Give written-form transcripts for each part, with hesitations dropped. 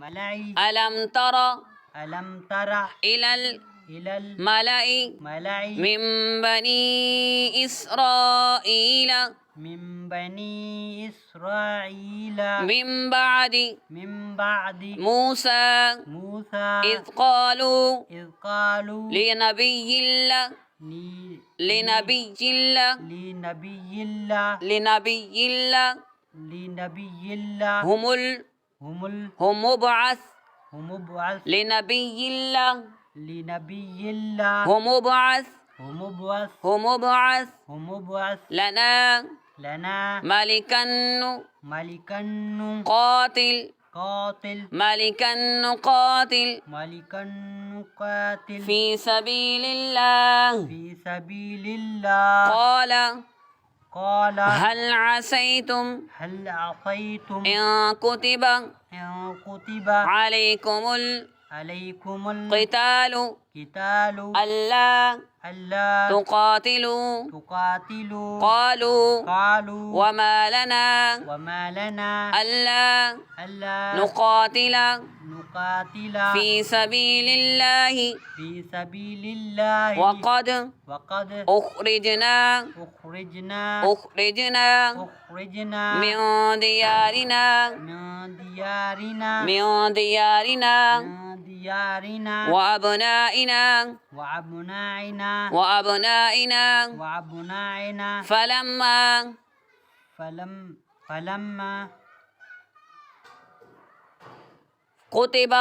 ألم تر إلى الملأ من بني إسرائيل من بعد موسى إذ قالوا لنبي الله هم مبعث لنبي الله هم مبعث لنا ملكا نقاتل في سبيل الله قال هل عسيتم إن كتب عليكم القتال ألا تقاتلوا قالوا وما لنا ألا نقاتل في سبيل الله وقد أخرجنا من ديارنا وأبنائنا فلما كتب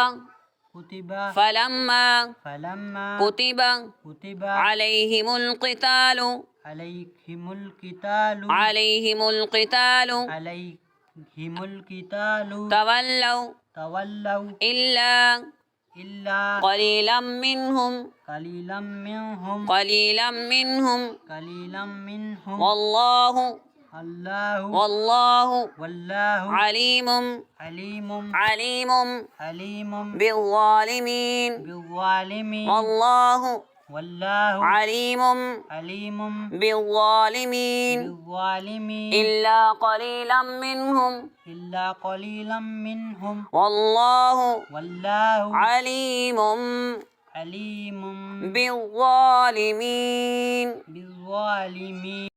عليهم القتال تولوا إلا قليلا منهم والله عليم بالظالمين والله عليم بالظالمين إلا قليلا منهم والله عليم بالظالمين